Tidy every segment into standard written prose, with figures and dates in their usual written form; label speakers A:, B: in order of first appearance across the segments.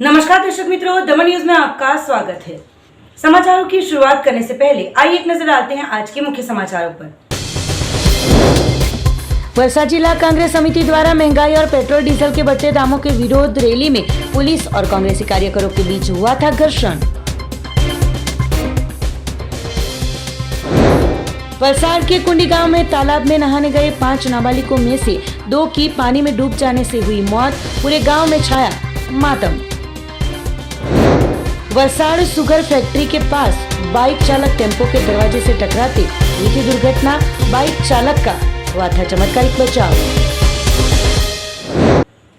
A: नमस्कार दर्शक मित्रों, दमन न्यूज में आपका स्वागत है। समाचारों की शुरुआत करने से पहले आइए एक नजर डालते हैं आज के मुख्य समाचारों पर।
B: वलसाड जिला कांग्रेस समिति द्वारा महंगाई और पेट्रोल डीजल के बढ़ते दामों के विरोध रैली में पुलिस और कांग्रेसी कार्यकरों के बीच हुआ था घर्षण। वलसाड के कुंडी गांव में तालाब में नहाने गए 5 नाबालिगों में से 2 की पानी में डूब जाने से हुई मौत। पूरे गांव में छाया मातम। वलसाड शुगर फैक्ट्री के पास बाइक चालक टेम्पो के दरवाजे से टकराते हुई थी दुर्घटना। बाइक चालक का हुआ था चमत्कारिक बचाव।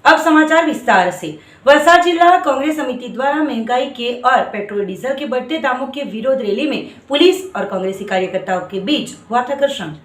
A: अब समाचार विस्तार से। वलसाड जिला कांग्रेस समिति द्वारा महंगाई के और पेट्रोल डीजल के बढ़ते दामों के विरोध रैली में पुलिस और कांग्रेसी कार्यकर्ताओं के बीच हुआ था घर्षण।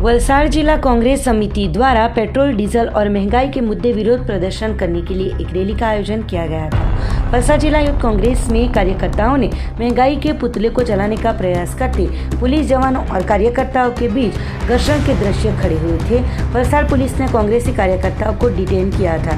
B: वलसाड जिला कांग्रेस समिति द्वारा पेट्रोल डीजल और महंगाई के मुद्दे विरोध प्रदर्शन करने के लिए एक रैली का आयोजन किया गया था। वलसाड जिला यूथ कांग्रेस में कार्यकर्ताओं ने महंगाई के पुतले को जलाने का प्रयास करते पुलिस जवानों और कार्यकर्ताओं के बीच घर्षण के दृश्य खड़े हुए थे। वलसाड पुलिस ने कांग्रेसी कार्यकर्ताओं को डिटेन किया था।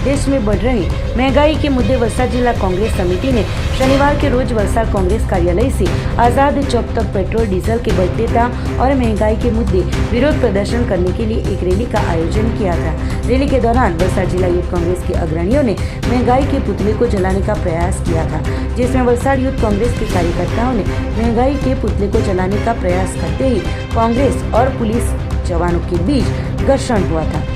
B: देश में बढ़ रही महंगाई के मुद्दे वलसाड जिला कांग्रेस समिति ने शनिवार के रोज वलसाड कांग्रेस कार्यालय से आजाद चौक तक पेट्रोल डीजल के बढ़ते दाम और महंगाई के मुद्दे विरोध प्रदर्शन करने के लिए एक रैली का आयोजन किया था। रैली के दौरान वलसाड जिला यूथ कांग्रेस के अग्रणियों ने महंगाई के पुतले को जलाने का प्रयास किया था, जिसमें वलसाड यूथ कांग्रेस के कार्यकर्ताओं ने महंगाई के पुतले को जलाने का प्रयास करते ही कांग्रेस और पुलिस जवानों के बीच घर्षण हुआ था।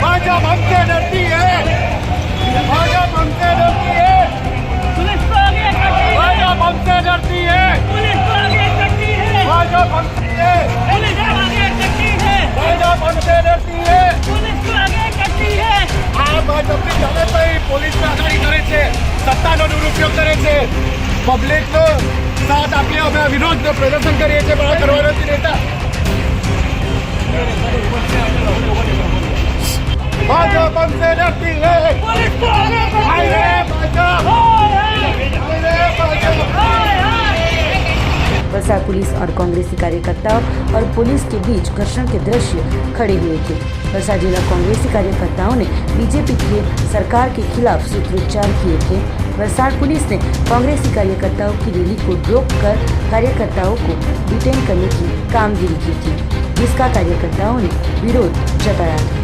C: भाजपा हमसे डरती है, भाजपा हमसे डरती है,
D: पुलिस को आगे करती है,
C: भाजपा हमसे डरती है,
D: पुलिस को आगे करती है,
C: भाजपा हमसे
D: पुलिस को आगे करती है,
C: भाजपा हमसे डरती है।
D: पुलिस को आगे करती है।
C: આ ભાજપની જનતા પોલીસ આગાડી કરે છે, સત્તાનો દુરુપયોગ કરે છે, પબ્લિકનો સાથ આપી અમે વિરોધ પ્રદર્શન કરીએ છીએ, પણ આ કરવાનો નથી રહેતા। भाजपा हमसे डरती है,
D: पुलिस को आगे करती
C: हाय रे
D: है।
C: भाजपा,
D: हाय
C: हाय रे भाजपा।
B: वलसाड पुलिस और कांग्रेसी कार्यकर्ताओं और पुलिस के बीच घर्षण के दृश्य खड़े हुए थे। वलसाड जिला कांग्रेसी कार्यकर्ताओं ने बीजेपी की सरकार के खिलाफ सूत्रोच्चार किए थे। वलसाड पुलिस ने कांग्रेसी कार्यकर्ताओं की रैली को रोककर कार्यकर्ताओं को डिटेन करने की कामगिरी की थी, जिसका कार्यकर्ताओं ने विरोध जताया था।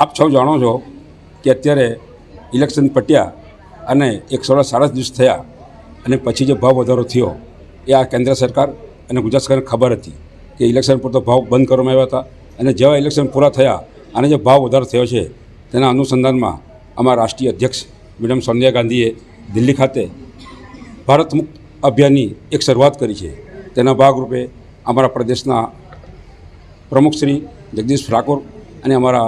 E: આપ સૌ જાણો છો કે અત્યારે ઇલેક્શન પટ્યા અને 137 દિવસ થયા અને પછી જે ભાવ વધારો થયો એ આ કેન્દ્ર સરકાર અને ગુજરાત સરકારને ખબર હતી કે ઇલેક્શન પર તો ભાવ બંધ કરવામાં આવ્યા હતા અને જેવા ઇલેક્શન પૂરા થયા અને જે ભાવ વધારો થયો છે તેના અનુસંધાનમાં અમારા રાષ્ટ્રીય અધ્યક્ષ મેડમ સોનિયા ગાંધીએ દિલ્હી ખાતે ભારત મુક્ત અભિયાનની એક શરૂઆત કરી છે। તેના ભાગરૂપે અમારા પ્રદેશના પ્રમુખ શ્રી જગદીશ ઠાકોર અને અમારા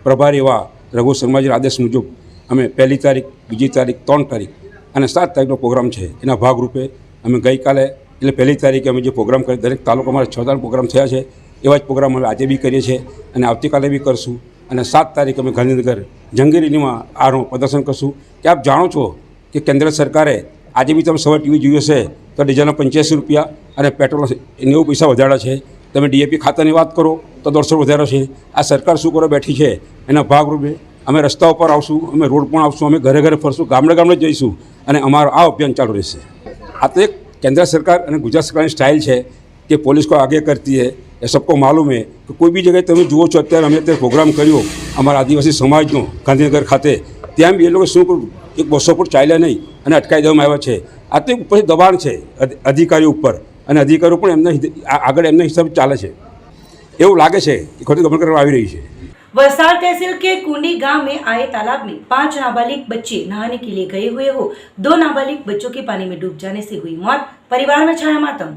E: પ્રભારી એવા રઘુ શર્માજીના આદેશ મુજબ અમે 1લી તારીખ 2જી તારીખ 3 તારીખ અને 7 તારીખનો પ્રોગ્રામ છે એના ભાગરૂપે અમે ગઈકાલે એટલે 1લી તારીખે અમે જે પ્રોગ્રામ કરી દરેક તાલુકામાં 6 તારીખ પ્રોગ્રામ થયા છે એવા જ પ્રોગ્રામ અમે આજે બી કરીએ છીએ અને આવતીકાલે બી કરશું અને 7 તારીખે અમે ગાંધીનગર જંગી રેલીમાં આનું પ્રદર્શન કરશું કે આપ જાણો છો કે કેન્દ્ર સરકારે આજે બી તમે સવારે ટીવી જોયું હશે તો ડીઝલના 85 રૂપિયા અને પેટ્રોલ 90 પૈસા વધાર્યા છે। તમે ડીએપી ખાતાની વાત કરો તો 150 વધાર્યો છે। આ સરકાર શું કરવા બેઠી છે એના ભાગરૂપે અમે રસ્તા ઉપર આવશું, અમે રોડ પણ આવશું, અમે ઘરે ઘરે ફરશું, ગામડે ગામડે જઈશું અને અમારું આ અભિયાન ચાલુ રહેશે। આ તો એક केंद्र सरकार और गुजरात सरकार की स्टाइल है कि पुलिस को आगे करती है। ये सबको मालूम है कि कोई भी जगह तुम जुओ छो अत्यारे अमे अत्यारे प्रोग्राम कर्यो अमरा आदिवासी समाजनो गांधीनगर खाते त्यां बी ए लोग शुं एक 200 फूट चाल्या नहीं अने अटकाई देवामां आव्या छे। आ तो उपरथी दबाण छे अधिकारीओ उपर अने अधिकारीओ पण एमना आगळ एमना हिसाबे चाले छे एवुं लागे छे कि खोटी गबन करवामां आवी रही छे।
A: वलसाड तहसील के कुंडी गांव में आए तालाब में 5 नाबालिग बच्चे नहाने के लिए गए हुए हो 2 नाबालिग बच्चों की पानी में डूब जाने से हुई मौत, परिवार में छाया मातम।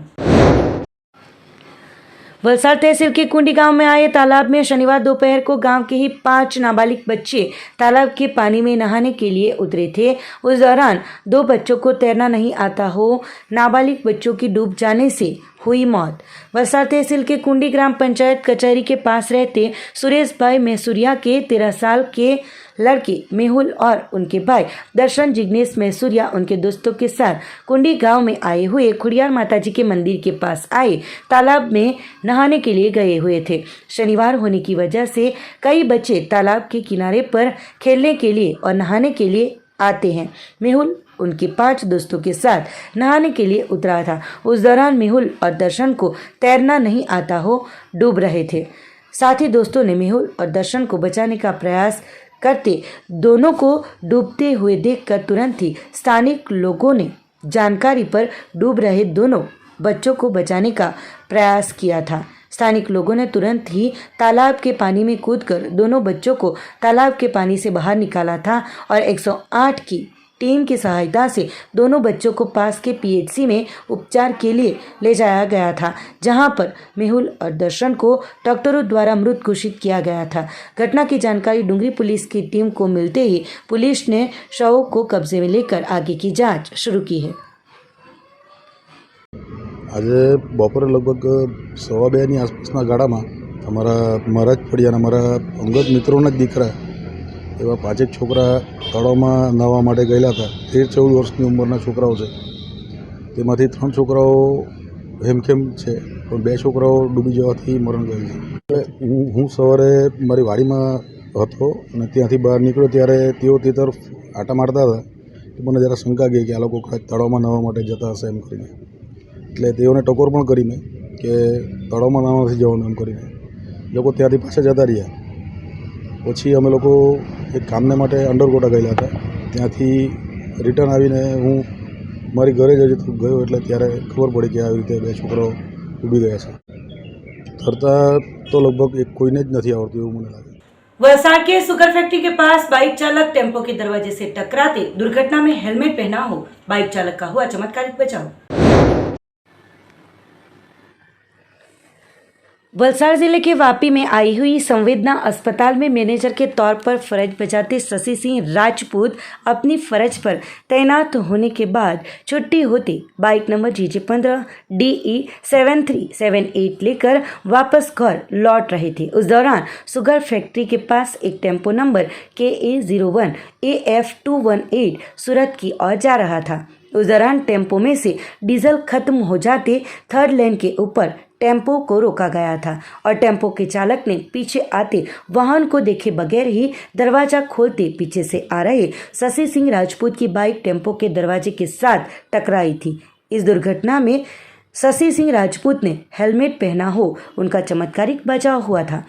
B: वलसाड तहसील के कुंडी गांव में आए तालाब में शनिवार दोपहर को गांव के ही 5 नाबालिग बच्चे तालाब के पानी में नहाने के लिए उतरे थे। उस दौरान 2 बच्चों को तैरना नहीं आता हो नाबालिग बच्चों की डूब जाने से हुई मौत। वलसाड तहसील के कुंडी ग्राम पंचायत कचहरी के पास रहते सुरेश भाई मैसूरिया के 13 साल के लड़के मेहुल और उनके भाई दर्शन जिग्नेश मैसूरिया उनके दोस्तों के साथ कुंडी गांव में आए हुए खुड़ियार माताजी के मंदिर के पास आए तालाब में नहाने के लिए गए हुए थे। शनिवार होने की वजह से कई बच्चे तालाब के किनारे पर खेलने के लिए और नहाने के लिए आते हैं। मेहुल उनके 5 दोस्तों के साथ नहाने के लिए उतरा था। उस दौरान मेहुल और दर्शन को तैरना नहीं आता हो डूब रहे थे। साथ ही दोस्तों ने मेहुल और दर्शन को बचाने का प्रयास करते दोनों को डूबते हुए देखकर तुरंत ही स्थानिक लोगों ने जानकारी पर डूब रहे दोनों बच्चों को बचाने का प्रयास किया था। स्थानिक लोगों ने तुरंत ही तालाब के पानी में कूदकर दोनों बच्चों को तालाब के पानी से बाहर निकाला था और 108 की टीम की सहायता से दोनों बच्चों को पास के पीएचसी में उपचार के लिए ले जाया गया था, जहां पर मेहुल और दर्शन को डॉक्टरों द्वारा मृत घोषित किया गया था। घटना की जानकारी डूंगरी पुलिस की टीम को मिलते ही पुलिस ने शव को कब्जे में लेकर आगे की जांच शुरू की है।
F: आज बपोरे लगभग 1:15 आसपासना गाड़ामां अमरा महाराज फड़ियाना अमरा अंगत मित्रों दीकरा एवं 5 छोकरा तळावमां नाहवा माटे गयेला हता। 13-14 वर्षनी उंमरना छोकराओ छे। तेमांथी 3 छोकराओ हेमखेम छे पण 2 छोकराओ डूबी जवाथी मरण गयेल छे। हूँ सवारे मारी वाड़ीमां हतो अने त्यांथी बहार निकळ्यो त्यारे तेओ ते तरफ आटा मारता हता। मने जरा शंका गई कि आ लोको तळावमां नाहवा माटे जता हशे एम करीने એટલે તેઓને ટકોર પણ કરી મેં કે તળાવમાં નાવા નથી જવાનું એમ કરીને લોકો ત્યાંથી પાછા જતા રહ્યા। પછી અમે લોકો એક કામને માટે અંડરકોટા ગયેલા હતા। ત્યાંથી રિટર્ન આવીને હું મારી ઘરે જ ગયો એટલે ત્યારે ખબર પડી કે આવી રીતે 2 છોકરાઓ ડૂબી ગયા છે। તરતા તો લગભગ કોઈને જ નથી આવડતું એવું મને લાગે।
A: वलसाड के सुगर फैक्ट्री के पास बाइक चालक टेम्पो के दरवाजे से टकराते दुर्घटना में हेलमेट पहना हो बाइक चालक का हुआ चमत्कारिक बचाव।
B: वलसाड जिले के वापी में आई हुई संवेदना अस्पताल में मैनेजर के तौर पर फर्ज बजाते शशि सिंह राजपूत अपनी फर्ज पर तैनात होने के बाद छुट्टी होते बाइक नंबर GJ15 DE 7378 लेकर वापस घर लौट रहे थे। उस दौरान सुगर फैक्ट्री के पास एक टेम्पो नंबर KA01 AF218 सूरत की ओर जा रहा था। उस दौरान टेम्पो में से डीजल खत्म हो जाते 3rd लेन के ऊपर टेम्पो को रोका गया था और टेम्पो के चालक ने पीछे आते वाहन को देखे बगैर ही दरवाजा खोलते पीछे से आ रहे शशि सिंह राजपूत की बाइक टेम्पो के दरवाजे के साथ टकराई थी। इस दुर्घटना में शशि सिंह राजपूत ने हेलमेट पहना हो उनका चमत्कारिक बचाव हुआ था।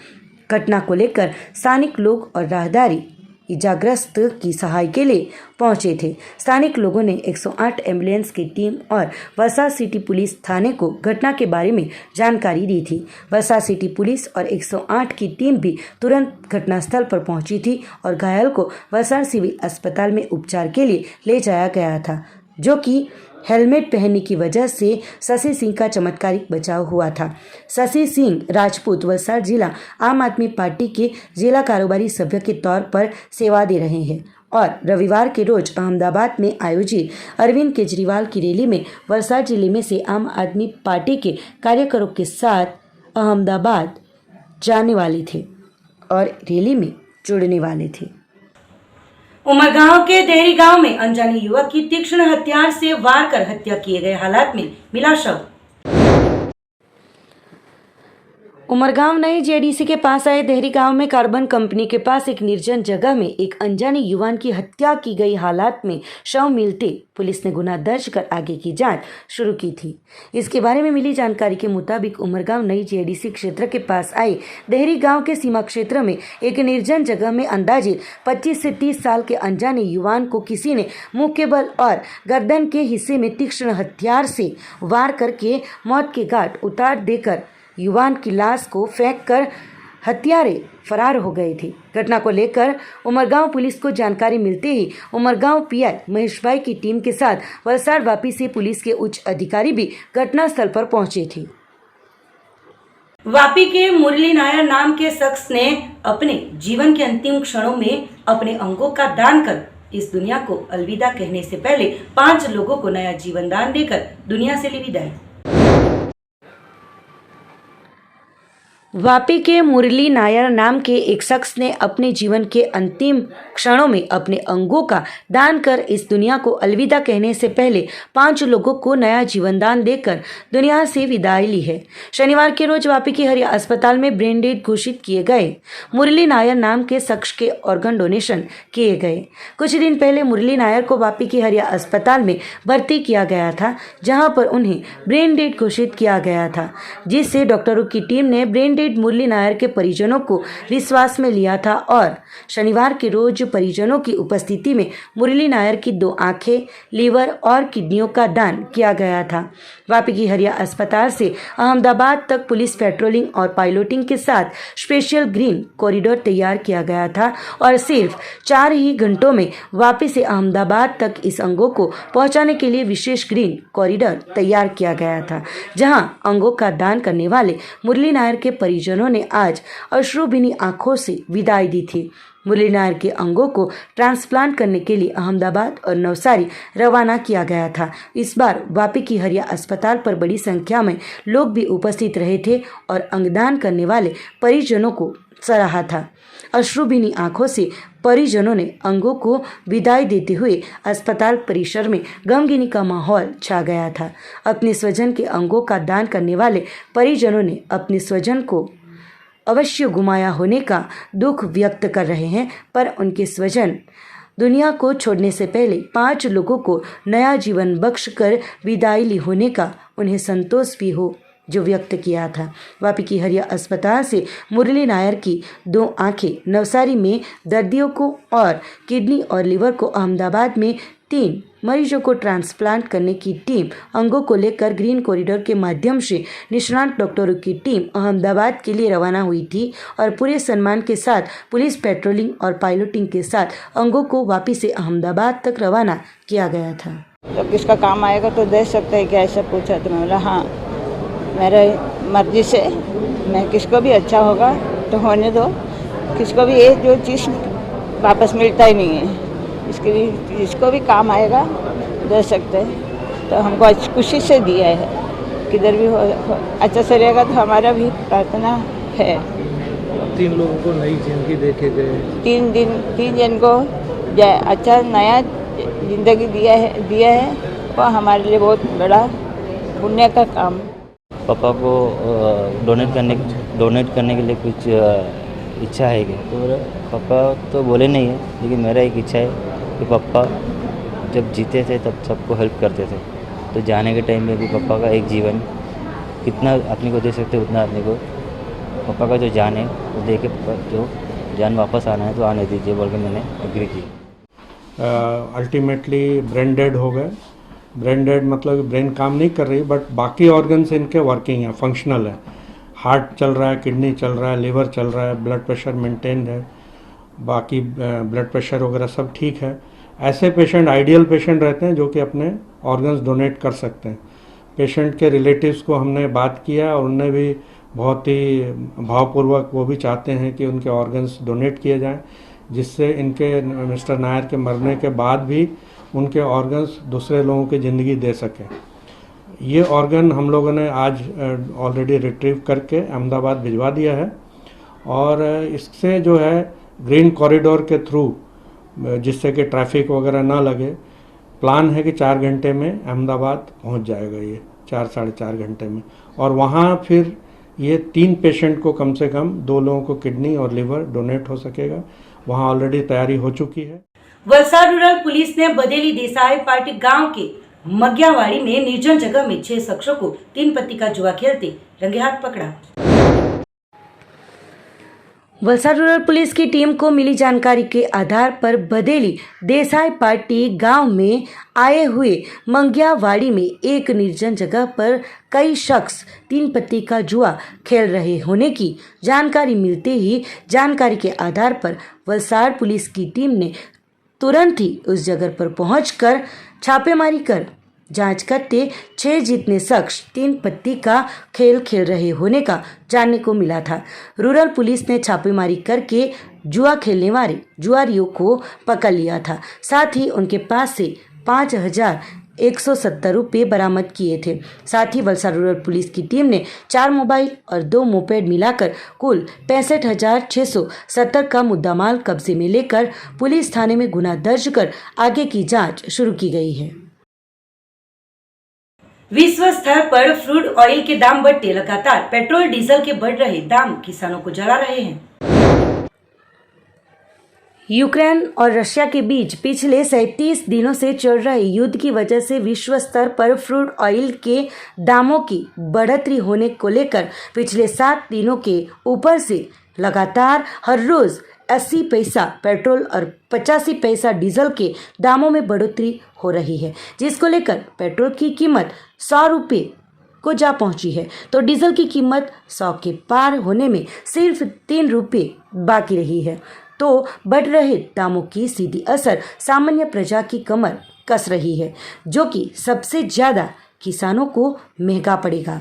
B: घटना को लेकर स्थानिक लोग और राहदारी इजाग्रस्त की सहाय के लिए पहुंचे थे। स्थानिक लोगों ने 108 एम्बुलेंस की टीम और वलसाड सिटी पुलिस थाने को घटना के बारे में जानकारी दी थी। वलसाड सिटी पुलिस और 108 की टीम भी तुरंत घटनास्थल पर पहुंची थी और घायल को वलसाड सिविल अस्पताल में उपचार के लिए ले जाया गया था, जो कि हेलमेट पहनने की वजह से शशि सिंह का चमत्कारिक बचाव हुआ था। शशि सिंह राजपूत वलसाड जिला आम आदमी पार्टी के जिला कारोबारी सभ्य के तौर पर सेवा दे रहे हैं और रविवार के रोज अहमदाबाद में आयोजित अरविंद केजरीवाल की रैली में वलसाड जिले में से आम आदमी पार्टी के कार्यकरों के साथ अहमदाबाद जाने वाले थे और रैली में जुड़ने वाले थे।
A: उमरगांव के देहरी गांव में अनजाने युवक की तीक्ष्ण हथियार से वार कर हत्या किए गए हालात में मिला शव।
B: उमरगांव नई जेडीसी के पास आए देहरी गांव में कार्बन कंपनी के पास एक निर्जन जगह में एक अनजाने युवान की हत्या की गई हालात में शव मिलते पुलिस ने गुना दर्ज कर आगे की जांच शुरू की थी। इसके बारे में मिली जानकारी के मुताबिक उमरगांव नई जेडीसी क्षेत्र के पास आए देहरी गांव के सीमा क्षेत्र में एक निर्जन जगह में अंदाजित 25 से 30 साल के अनजाने युवान को किसी ने मुंह के बल और गर्दन के हिस्से में तीक्ष्ण हथियार से वार करके मौत के घाट उतार देकर युवान की लाश को फेंक कर हत्यारे फरार हो गए थे। घटना को लेकर उमरगांव पुलिस को जानकारी मिलते ही उमरगांव पीआई महेश भाई की टीम के साथ वलसाड वापी से पुलिस के उच्च अधिकारी भी घटनास्थल पर पहुंचे थे।
A: वापी के मुरली नायर नाम के शख्स ने अपने जीवन के अंतिम क्षणों में अपने अंगों का दान कर इस दुनिया को अलविदा कहने से पहले 5 लोगों को नया जीवन दान देकर दुनिया से ली विदाई।
B: वापी के मुरली नायर नाम के एक शख्स ने अपने जीवन के अंतिम क्षणों में अपने अंगों का दान कर इस दुनिया को अलविदा कहने से पहले 5 लोगों को नया जीवन दान देकर दुनिया से विदाई ली है। शनिवार के रोज वापी के हरिया अस्पताल में ब्रेन डेड घोषित किए गए मुरली नायर नाम के शख्स के ऑर्गन डोनेशन किए गए। कुछ दिन पहले मुरली नायर को वापी के हरिया अस्पताल में भर्ती किया गया था, जहां पर उन्हें ब्रेन डेड घोषित किया गया था, जिससे डॉक्टरों की टीम ने ब्रेन मुरली नायर के परिजनों को विश्वास में लिया था और शनिवार के रोज परिजनों की उपस्थिति में मुरली नायर की 2 आंखें, लीवर और किडनियों का दान किया गया था। वापी की हरिया अस्पताल से अहमदाबाद तक पुलिस पेट्रोलिंग और पायलटिंग के साथ स्पेशल ग्रीन कॉरिडोर तैयार किया गया था और सिर्फ 4 ही घंटों में वापी से अहमदाबाद तक इस अंगों को पहुंचाने के लिए विशेष ग्रीन कॉरिडोर तैयार किया गया था, जहां अंगों का दान करने वाले मुरली नायर के परिजनों ने आज अश्रुभीनी आंखों से विदाई दी थी। मुरली नायर के अंगों को ट्रांसप्लांट करने के लिए अहमदाबाद और नवसारी रवाना किया गया था। इस बार वापी की हरिया अस्पताल पर बड़ी संख्या में लोग भी उपस्थित रहे थे और अंगदान करने वाले परिजनों को सराहा था। अश्रुभीनी आंखों से परिजनों ने अंगों को विदाई देते हुए अस्पताल परिसर में गमगीनी का माहौल छा गया था। अपने स्वजन के अंगों का दान करने वाले परिजनों ने अपने स्वजन को अवश्य गुमाया होने का दुख व्यक्त कर रहे हैं, पर उनके स्वजन दुनिया को छोड़ने से पहले 5 लोगों को नया जीवन बख्श कर विदाई ली होने का उन्हें संतोष भी हो जो व्यक्त किया था। वापी की हरिया अस्पताल से मुरली नायर की 2 आंखें, नवसारी में दर्दियों को और किडनी और लीवर को, अहमदाबाद में 3 मरीजों को ट्रांसप्लांट करने की टीम अंगों को लेकर ग्रीन कॉरिडोर के माध्यम से निष्णात डॉक्टरों की टीम अहमदाबाद के लिए रवाना हुई थी और पूरे सम्मान के साथ पुलिस पेट्रोलिंग और पायलटिंग के साथ अंगों को वापी से अहमदाबाद तक रवाना किया गया था।
G: तो किसका काम आएगा तो दे सकते हैं क्या, ऐसा पूछा तो मैं बोला हाँ, मेरे मर्जी से मैं किसको भी अच्छा होगा तो होने दो, किसको भी ये जो चीज़ वापस मिलता ही नहीं है, इसके भी जिसको भी काम आएगा दे सकते हैं। तो हमको खुशी से दिया है, किधर भी हो अच्छा से रहेगा तो हमारा भी प्रार्थना है।
H: 3 लोगों को नई जिंदगी देके गए,
G: 3 जन को अच्छा नया जिंदगी दिया है वो हमारे लिए बहुत बड़ा पुण्य का काम।
I: पापा को डोनेट करने के लिए कुछ इच्छा है कि तो पापा तो बोले नहीं है, लेकिन मेरा एक इच्छा है कि पापा जब जीते थे तब सबको हेल्प करते थे, तो जाने के टाइम में भी पापा का एक जीवन कितना अपने को दे सकते उतना अपने को पापा का जो जान है वो दे के जो जान वापस आना है तो आने दीजिए बोल के मैंने एग्री की।
H: अल्टीमेटली ब्रेन डेड हो गए। ब्रेन डेड मतलब ब्रेन काम नहीं कर रही, बट बाकी ऑर्गन्स इनके वर्किंग है, फंक्शनल है। हार्ट चल रहा है, किडनी चल रहा है, लिवर चल रहा है, ब्लड प्रेशर मेंटेन है, बाकी ब्लड प्रेशर वगैरह सब ठीक है। ऐसे पेशेंट आइडियल पेशेंट रहते हैं जो कि अपने ऑर्गन्स डोनेट कर सकते हैं। पेशेंट के रिलेटिव्स को हमने बात किया और उनने भी बहुत ही भावपूर्वक वो भी चाहते हैं कि उनके ऑर्गन्स डोनेट किए जाएं, जिससे इनके मिस्टर नायर के मरने के बाद भी उनके ऑर्गन्स दूसरे लोगों की ज़िंदगी दे सकें। ये ऑर्गन हम लोगों ने आज ऑलरेडी रिट्रीव करके अहमदाबाद भिजवा दिया है और इससे जो है ग्रीन कॉरिडोर के थ्रू, जिससे कि ट्रैफिक वगैरह ना लगे, प्लान है कि 4 घंटे में अहमदाबाद पहुंच जाएगा, ये 4 साढ़े 4 घंटे में। और वहाँ फिर ये 3 पेशेंट को कम से कम 2 लोगों को किडनी और लिवर डोनेट हो सकेगा। वहाँ ऑलरेडी तैयारी हो चुकी है।
A: वलसाड रूरल पुलिस ने बदेली देसाई पार्टी गांव के मग्यावाड़ी में निर्जन जगह में 6 शख्सों को 3 पत्ती का जुआ खेलते रंगे हाथ पकड़ा।
B: वलसाड रूरल पुलिस की टीम को मिली जानकारी के आधार पर बदेली देसाई पार्टी गांव में आए हुए मंगियावाड़ी में एक निर्जन जगह पर कई शख्स 3 पत्ती का जुआ खेल रहे होने की जानकारी मिलते ही जानकारी के आधार पर वलसाड पुलिस की टीम ने तुरंत ही उस जगह पर पहुंचकर छापेमारी कर जांच करते 6 जितने शख्स 3 पत्ती का खेल खेल रहे होने का जानने को मिला था। रूरल पुलिस ने छापेमारी करके जुआ खेलने वाले जुआरियों को पकड़ लिया था। साथ ही उनके पास से 5,170 रुपये बरामद किए थे। साथ ही वलसाड रूरल पुलिस की टीम ने 4 मोबाइल और 2 मोपेड मिलाकर कुल 65,670 का मुद्दामाल कब्जे में लेकर पुलिस थाने में गुना दर्ज कर आगे की जांच शुरू की गई है।
A: विश्व स्तर पर फ्रूट ऑयल के दाम बढ़ते, लगातार पेट्रोल डीजल के बढ़ रहे दाम किसानों को जला रहे हैं।
B: यूक्रेन और रशिया के बीच पिछले 37 दिनों से चल रहे युद्ध की वजह से विश्व स्तर पर फ्रूट ऑयल के दामों की बढ़ोतरी होने को लेकर पिछले 7 दिनों के ऊपर से लगातार हर रोज 80 पैसा पेट्रोल और 85 पैसा डीजल के दामों में बढ़ोतरी हो रही है, जिसको लेकर पेट्रोल की कीमत 100 रुपये को जा पहुंची है तो डीजल की कीमत 100 के पार होने में सिर्फ 3 रुपये बाकी रही है। तो बढ़ रहे दामों की सीधी असर सामान्य प्रजा की कमर कस रही है, जो कि सबसे ज़्यादा किसानों को महंगा पड़ेगा।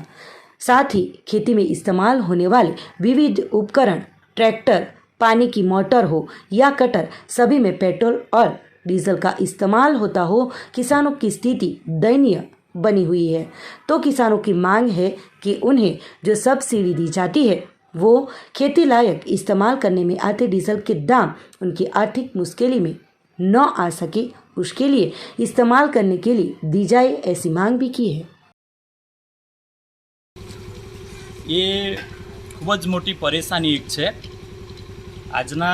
B: साथ ही खेती में इस्तेमाल होने वाले विविध उपकरण, ट्रैक्टर, पानी की मोटर हो या कटर, सभी में पेट्रोल और डीजल का इस्तेमाल होता हो। किसानों की स्थिति दयनीय बनी हुई है। तो किसानों की मांग है कि उन्हें जो सब्सिडी दी जाती है वो खेती लायक इस्तेमाल करने में आते डीजल के दाम उनकी आर्थिक मुश्किल में न आ सके, उसके लिए इस्तेमाल करने के लिए दी जाए, ऐसी मांग भी की है।
J: ये खूब ज मोटी परेशानी एक है આજના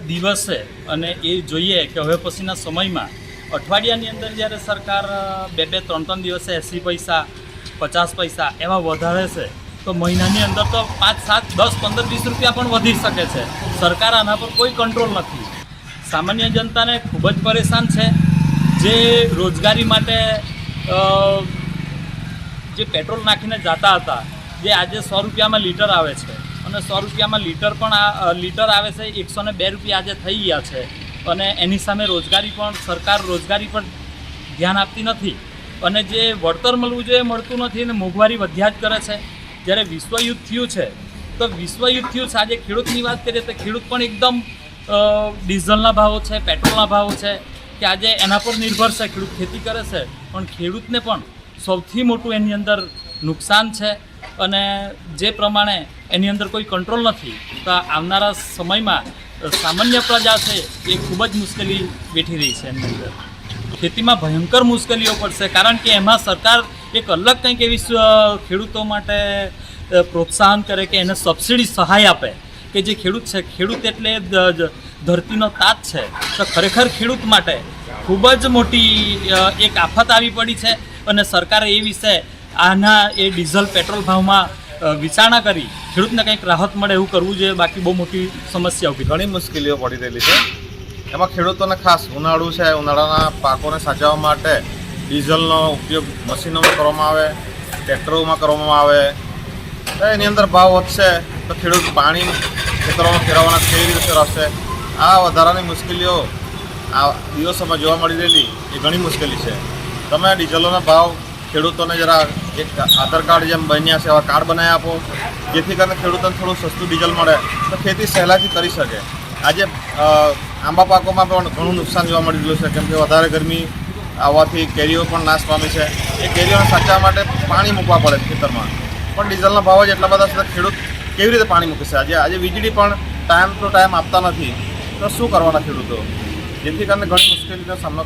J: દિવસે અને એ જોઈએ કે હવે પછીના સમયમાં અઠવાડિયાની અંદર જ્યારે સરકાર 2-3 દિવસે 80 પૈસા 50 પૈસા એવા વધારે છે તો મહિનાની અંદર તો 5, 7, 10, 15, 20 રૂપિયા પણ વધી શકે છે। સરકાર આના પર કોઈ કંટ્રોલ નથી। સામાન્ય જનતાને ખૂબ જ પરેશાન છે। જે રોજગારી માટે જે પેટ્રોલ નાખીને જતા હતા, જે આજે 100 રૂપિયામાં લીટર આવે છે અને 100 રૂપિયામાં લીટર પણ લીટર આવે છે 102 રૂપિયા આજે થઈ ગયા છે અને એની સામે રોજગારી પણ સરકાર રોજગારી પર ધ્યાન આપતી નથી અને જે વળતર મળવું જોઈએ મળતું નથી અને મોંઘવારી વધ્યા જ કરે છે। જ્યારે વિશ્વયુદ્ધ થયું છે તો વિશ્વયુદ્ધ થયું છે, આજે ખેડૂતની વાત કરીએ તો ખેડૂત પણ એકદમ ડીઝલના ભાવો છે, પેટ્રોલના ભાવો છે કે આજે એના પર નિર્ભર છે, ખેડૂત ખેતી કરે છે પણ ખેડૂતને પણ સૌથી મોટું એની અંદર નુકસાન છે અને જે પ્રમાણે એની અંદર કોઈ કંટ્રોલ નથી તો આવનારા સમયમાં સામાન્ય પ્રજા છે એ ખૂબ જ મુશ્કેલી વેઠી રહી છે। એની અંદર ખેતીમાં ભયંકર મુશ્કેલીઓ પડશે, કારણ કે એમાં સરકાર એક અલગ કંઈક એવી ખેડૂતો માટે પ્રોત્સાહન કરે કે એને સબસિડી સહાય આપે કે જે ખેડૂત છે, ખેડૂત એટલે ધરતીનો તાત છે। તો ખરેખર ખેડૂત માટે ખૂબ જ મોટી એક આફત આવી પડી છે અને સરકારે એ વિશે આના એ ડીઝલ પેટ્રોલ ભાવમાં વિચારણા કરી ખેડૂતને કંઈક રાહત મળે એવું કરવું જોઈએ. બાકી બહુ મોટી સમસ્યા ઊભી
C: ઘણી મુશ્કેલીઓ પડી રહેલી છે. એમાં ખેડૂતોને ખાસ ઉનાળુ છે, ઉનાળાના પાકોને સાચવવા માટે ડીઝલનો ઉપયોગ મશીનોમાં કરવામાં આવે, ટ્રેક્ટરોમાં કરવામાં આવે. તો એની અંદર ભાવ વધશે તો ખેડૂત પાણી ખેતરોમાં ફેરવવાના કેવી રીતે રહેશે? આ વધારાની મુશ્કેલીઓ આ દિવસોમાં જોવા મળી રહેલી એ ઘણી મુશ્કેલી છે. તમે ડીઝલોના ભાવ ખેડૂતોને જરા એક આધાર કાર્ડ જેમ બન્યા છે એવા કાર્ડ બનાવી આપો, જેથી કરીને ખેડૂતોને થોડું સસ્તું ડીઝલ મળે તો ખેતી સહેલાઈથી કરી શકે. આજે આંબા પાકોમાં પણ ઘણું નુકસાન જોવા મળી રહ્યું છે, કેમ કે વધારે ગરમી આવવાથી કેરીઓ પણ નાશ પામી છે. એ કેરીઓને સાચવવા માટે પાણી મૂકવા પડે ખેતરમાં, પણ ડીઝલના ભાવ જ એટલા બધા છે, ખેડૂત કેવી રીતે પાણી મૂકશે? આજે વીજળી પણ ટાઈમ ટુ ટાઈમ આપતા નથી, તો શું કરવાના ખેડૂતો? જેથી કરીને ઘણી મુશ્કેલીનો સામનો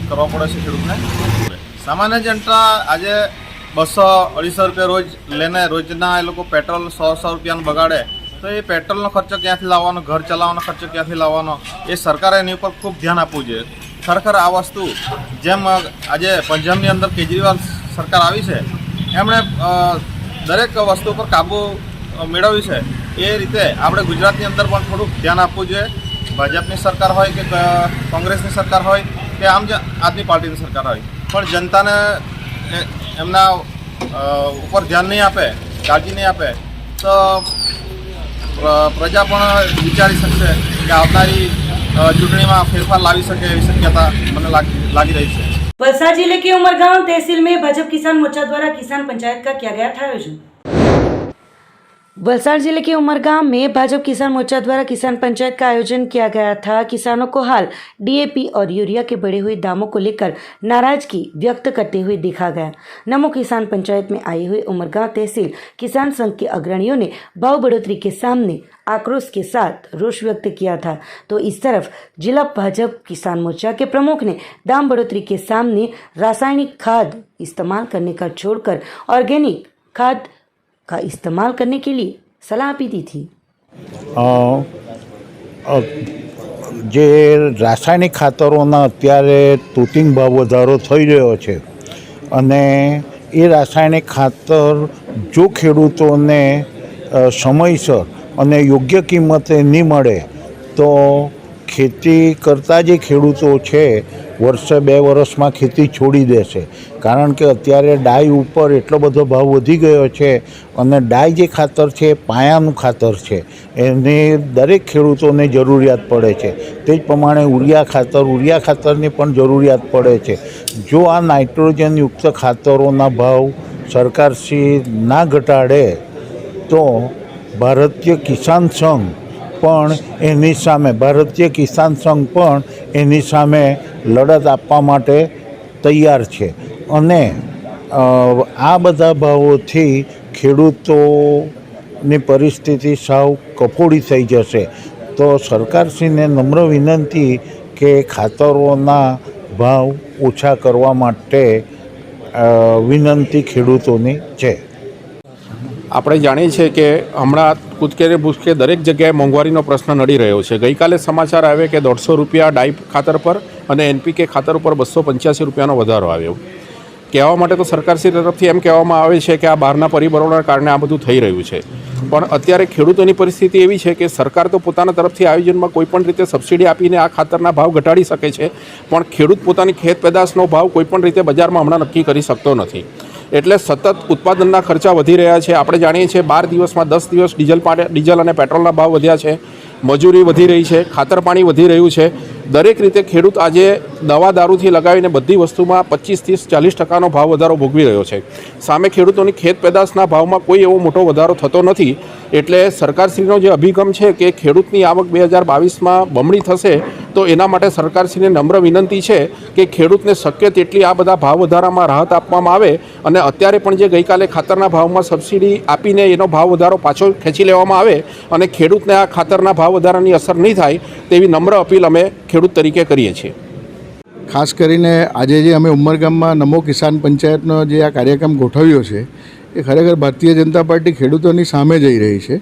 C: કરવો પડે છે ખેડૂતને. સામાન્ય જનતા આજે 200-250 રૂપિયા રોજ લઈને રોજના એ લોકો પેટ્રોલ 100 રૂપિયાનું બગાડે, તો એ પેટ્રોલનો ખર્ચો ક્યાંથી લાવવાનો, ઘર ચલાવવાનો ખર્ચો ક્યાંથી લાવવાનો? એ સરકારે એની ઉપર ખૂબ ધ્યાન આપવું જોઈએ. ખરેખર આ વસ્તુ જેમ આજે પંજાબની અંદર કેજરીવાલ સરકાર આવી છે, એમણે દરેક વસ્તુ પર કાબૂ મેળવ્યું છે, એ રીતે આપણે ગુજરાતની અંદર પણ થોડુંક ધ્યાન આપવું જોઈએ. ભાજપની સરકાર હોય કે કોંગ્રેસની સરકાર હોય કે આમ આદમી પાર્ટીની સરકાર હોય, પણ જનતાને એમના ઉપર ધ્યાન નહીં આપે, કાળજી નહીં આપે, તો પ્રજા પણ વિચારી શકશે કે આવનારી ચૂંટણીમાં ફેરફાર લાવી શકે એવી શક્યતા મને લાગી રહી છે.
A: वलसाड जिले के उमरगांव तहसील में भाजपा किसान मोर्चा द्वारा किसान पंचायत का किया गया था आयोजन।
B: वलसाड जिले के उमरगांव में भाजपा किसान मोर्चा द्वारा किसान पंचायत का आयोजन किया गया था। किसानों को हाल डीएपी और यूरिया के बढ़े हुए दामों को लेकर नाराजगी व्यक्त करते हुए देखा गया। नमो किसान पंचायत में आए हुए उमरगांव तहसील किसान संघ के अग्रणियों ने भाव बढ़ोतरी के सामने आक्रोश के साथ रोष व्यक्त किया था, तो इस तरफ जिला भाजपा किसान मोर्चा के प्रमुख ने दाम बढ़ोतरी के सामने रासायनिक खाद इस्तेमाल करने का छोड़कर ऑर्गेनिक खाद का इस्तेमाल करने के लिए सलाह भी दी थी।
K: જે રાસાયણિક ખાતરોના અત્યારે તૂટિંગ ભાવ વધારો થઈ રહ્યો છે અને એ રાસાયણિક ખાતર જો ખેડૂતોને સમયસર અને યોગ્ય કિંમતે નહીં મળે તો ખેતી કરતા જે ખેડૂતો છે વર્ષે 2 વર્ષમાં ખેતી છોડી દેશે, કારણ કે અત્યારે ડાઈ ઉપર એટલો બધો ભાવ વધી ગયો છે અને ડાઈ જે ખાતર છે એ પાયાનું ખાતર છે, એને દરેક ખેડૂતોને જરૂરિયાત પડે છે. તે જ પ્રમાણે યુરિયા ખાતરની પણ જરૂરિયાત પડે છે. જો આ નાઇટ્રોજનયુક્ત ખાતરોના ભાવ સરકારશ્રી ના ઘટાડે તો ભારતીય કિસાન સંઘ પણ એની સામે લડત આપવા માટે તૈયાર છે અને આ બધા ભાવોથી ખેડૂતોની પરિસ્થિતિ સાવ કફોડી થઈ જશે. તો સરકારશ્રીને નમ્ર વિનંતી કે ખાતરોના ભાવ ઓછા કરવા માટે વિનંતી ખેડૂતોની છે.
L: આપણે જાણીએ છીએ કે હમણાં કૂદકે ને ભૂસકે દરેક જગ્યાએ મોંઘવારીનો પ્રશ્ન નડી રહ્યો છે. ગઈકાલે સમાચાર આવ્યા કે 150 રૂપિયા ડાઈ ખાતર પર અને એનપીકે ખાતર ઉપર 285 રૂપિયાનો વધારો આવ્યો. કહેવા માટે તો સરકારશ્રી તરફથી એમ કહેવામાં આવે છે કે આ બહારના પરિબળોના કારણે આ બધું થઈ રહ્યું છે, પણ અત્યારે ખેડૂતોની પરિસ્થિતિ એવી છે કે સરકાર તો પોતાના તરફથી આયોજનમાં કોઈપણ રીતે સબસિડી આપીને આ ખાતરના ભાવ ઘટાડી શકે છે, પણ ખેડૂત પોતાની ખેત પેદાશનો ભાવ કોઈપણ રીતે બજારમાં હમણાં નક્કી કરી શકતો નથી. એટલે સતત ઉત્પાદનના ખર્ચા વધી રહ્યા છે. આપણે જાણીએ છીએ 12 દિવસમાં 10 દિવસ ડીઝલ અને પેટ્રોલના ભાવ વધ્યા છે, મજૂરી વધી રહી છે, ખાતર પાણી વધી રહ્યું છે. દરેક રીતે ખેડૂત આજે દવા દારૂથી લગાવીને બધી વસ્તુમાં 25-30-40% ભાવ વધારો ભોગવી રહ્યો છે. સામે ખેડૂતોની ખેત પેદાશના ભાવમાં કોઈ એવો મોટો વધારો થતો નથી. એટલે સરકારશ્રીનો જે અભિગમ છે કે ખેડૂતની આવક 2022માં બમણી થશે, તો એના માટે સરકારશ્રીને નમ્ર વિનંતી છે કે ખેડૂતને શક્ય તેટલી આ બધા ભાવ વધારામાં રાહત આપવામાં આવે અને અત્યારે પણ જે ગઈકાલે ખાતરના ભાવમાં સબસિડી આપીને એનો ભાવ વધારો પાછો ખેંચી લેવામાં આવે અને ખેડૂતને આ ખાતરના ભાવ વધારાની અસર નહીં થાય તેવી નમ્ર અપીલ અમે ખેડૂત તરીકે કરીએ છીએ.
F: ખાસ કરીને આજે જે અમે ઉમરગામમાં નમો કિસાન પંચાયતનો જે આ કાર્યક્રમ ગોઠવ્યો છે એ ખરેખર ભારતીય જનતા પાર્ટી ખેડૂતોની સામે જઈ રહી છે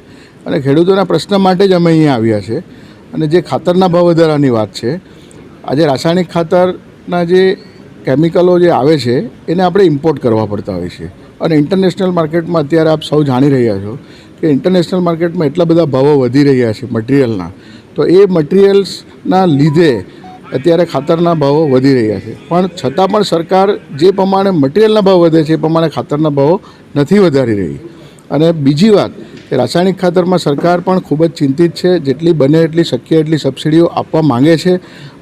F: અને ખેડૂતોના પ્રશ્ન માટે જ અમે અહીંયા આવ્યા છે. અને જે ખાતરના ભાવ વધારાની વાત છે, આજે રાસાયણિક ખાતરના જે કેમિકલો જે આવે છે એને આપણે ઇમ્પોર્ટ કરવા પડતા હોય છે. અને ઇન્ટરનેશનલ માર્કેટમાં અત્યારે આપ સૌ જાણી રહ્યા છો કે ઇન્ટરનેશનલ માર્કેટમાં એટલા બધા ભાવો વધી રહ્યા છે મટિરિયલના, તો એ મટિરિયલ્સના લીધે અત્યારે ખાતરના ભાવો વધી રહ્યા છે. પણ છતાં પણ સરકાર જે પ્રમાણે મટિરિયલના ભાવ વધે છે એ પ્રમાણે ખાતરના ભાવો નથી વધારી રહી. અને બીજી વાત કે રાસાયણિક ખાતરમાં સરકાર પણ ખૂબ જ ચિંતિત છે. જેટલી બને એટલી શક્ય એટલી સબસિડીઓ આપવા માંગે છે.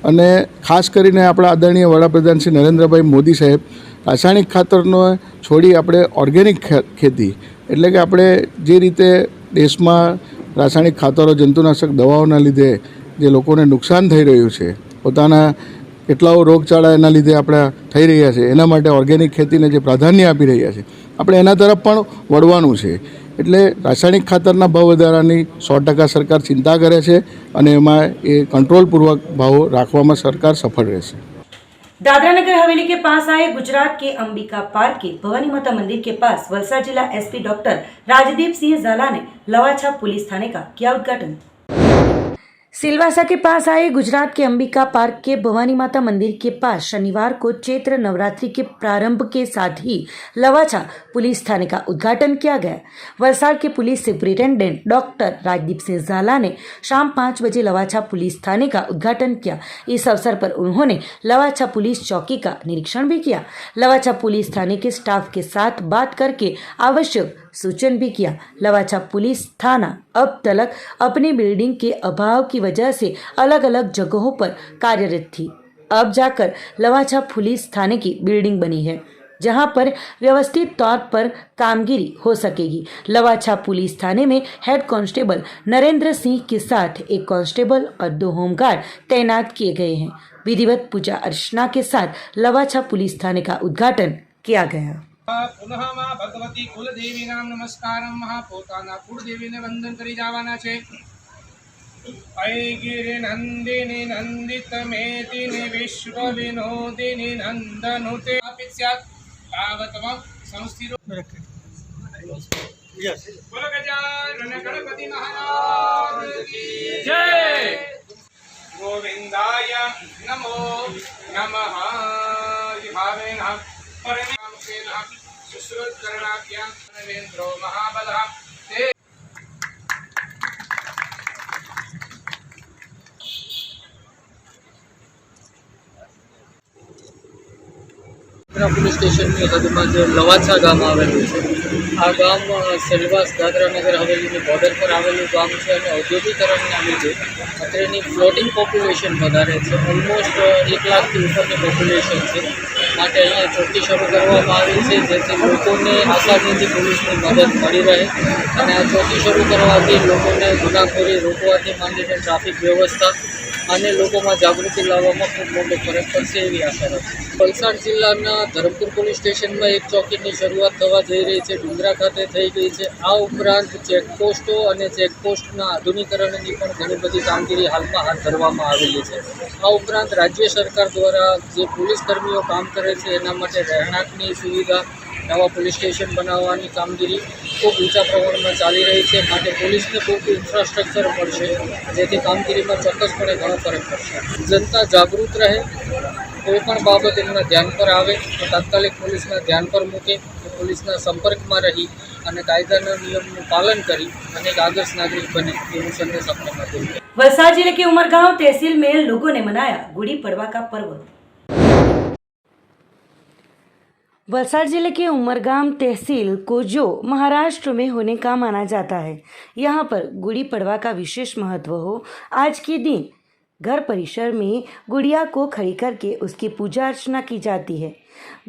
F: અને ખાસ કરીને આપણા આદરણીય વડાપ્રધાન શ્રી નરેન્દ્રભાઈ મોદી સાહેબ રાસાયણિક ખાતરનો છોડી આપણે ઓર્ગેનિક ખેતી, એટલે કે આપણે જે રીતે દેશમાં રાસાયણિક ખાતરો જંતુનાશક દવાઓના લીધે જે લોકોને નુકસાન થઈ રહ્યું છે, પોતાના કેટલાઓ રોગચાળા એના લીધે આપણે થઈ રહ્યા છે, એના માટે ઓર્ગેનિક ખેતીને જે પ્રાધાન્ય આપી રહ્યા છે, આપણે એના તરફ પણ વળવાનું છે. એટલે રાસાયણિક ખાતરના ભાવ વધારાની 100% સરકાર ચિંતા કરે છે અને એમાં એ કંટ્રોલપૂર્વક ભાવો રાખવામાં સરકાર સફળ રહેશે.
A: दादरा नगर हवेली के पास आए गुजरात के अंबिका पार्क के भवानी माता मंदिर के पास वलसाड जिला एसपी डॉक्टर राजदीप सिंह झाला ने लवाछा पुलिस थाने का किया उद्घाटन।
B: सिलवासा के पास आए गुजरात के अंबिका पार्क के भवानी माता मंदिर के पास शनिवार को चैत्र नवरात्रि के प्रारंभ के साथ ही लवाछा पुलिस थाने का उद्घाटन किया गया। वलसाड के police superintendent doctor Rajdeep Singh झाला ने शाम 5 बजे लवाछा पुलिस थाने का उद्घाटन किया। इस अवसर पर उन्होंने लवाछा पुलिस चौकी का निरीक्षण भी किया। लवाछा पुलिस थाने के स्टाफ के साथ बात करके आवश्यक सूचन भी किया। लवाछा पुलिस थाना अब तक अपनी बिल्डिंग के अभाव की वजह से अलग अलग जगहों पर कार्यरत थी। अब जाकर लवाछा पुलिस थाने की बिल्डिंग बनी है, जहां पर व्यवस्थित तौर पर कामगिरी हो सकेगी। लवाछा पुलिस थाने में हेड कांस्टेबल नरेंद्र सिंह के साथ एक कांस्टेबल और 2 होमगार्ड तैनात किए गए हैं। विधिवत पूजा अर्चना के साथ लवाछा पुलिस थाने का उद्घाटन किया गया।
M: पुनः मां भगवती कुलदेवी नाम नमस्कारम महापोताना कुलदेवी ने वंदन करी जावाना छे। ऐगिरि नंदिनी नंदित मेदिनी विश्व विनोदिनी नंदनुते अपिस्यात् तावतम संस्थिरो बोलो गजानन गणपति महाराज की जय। गोविंदाय नमो नमः। भावेन परमेश्वरेण शुश्रूषकरणाभ्यां नरेन्द्रो महाबलः
J: पुलिस स्टेशन ની હદમાં જે લવાછા ગામ આવેલું છે, આ ગામ સેલવાસ દાદરા નગર હવેલીની બોર્ડર પર આવેલું ગામ છે અને ઔદ્યોગિકરણના લીધે અત્રેની ફ્લોટિંગ પોપ્યુલેશન વધારે છે. ઓલમોસ્ટ 1 લાખથી ઉપરની પોપ્યુલેશન છે. માટે અહીંયા ચોકી શરૂ કરવામાં આવી છે, જેથી લોકોને આસાનીથી પોલીસની મદદ મળી રહે અને આ ચોકી શરૂ કરવાથી લોકોને ગુનાખોરી રોકવાથી માંડીને ટ્રાફિક વ્યવસ્થા અને લોકોમાં જાગૃતિ લાવવામાં ખૂબ મોટો ફરક પડશે એવી આશા રાખું. વલસાડ જિલ્લાના ધરમપુર પોલીસ સ્ટેશનમાં એક ચોકીની શરૂઆત થવા જઈ રહી છે, ડુંગરા ખાતે થઈ ગઈ છે. આ ઉપરાંત ચેકપોસ્ટો અને ચેકપોસ્ટના આધુનિકરણની પણ ઘણી બધી કામગીરી હાલમાં હાથ ધરવામાં આવેલી છે. આ ઉપરાંત રાજ્ય સરકાર દ્વારા જે પોલીસ કર્મીઓ કામ કરે છે એના માટે રહેણાંકની સુવિધા, નવા પોલીસ સ્ટેશન બનાવવાની કામગીરી ખૂબ ઊંચા પ્રમાણમાં ચાલી રહી છે. માટે પોલીસને ખૂબ ઇન્ફ્રાસ્ટ્રક્ચર મળશે, જેથી કામગીરીમાં ચોક્કસપણે ઘણો ફરક પડશે. જનતા જાગૃત રહે, કોઈ પણ બાબત એમના ધ્યાન પર આવે તો તાત્કાલિક પોલીસના ધ્યાન પર મૂકે, પોલીસના સંપર્કમાં રહી અને કાયદાના નિયમનું પાલન કરી અને એક આદર્શ नागरिक बने ये संदेश अपने माध्यम से।
A: वलसाड जिले के उमरगांव तहसील में लोगों ने मनाया गुड़ी पड़वा का पर्व।
B: वलसाड जिले के उमरगाम तहसील को जो महाराष्ट्र में होने का माना जाता है, यहाँ पर गुड़ी पड़वा का विशेष महत्व हो। आज के दिन घर परिसर में गुड़िया को खड़ी करके उसकी पूजा अर्चना की जाती है।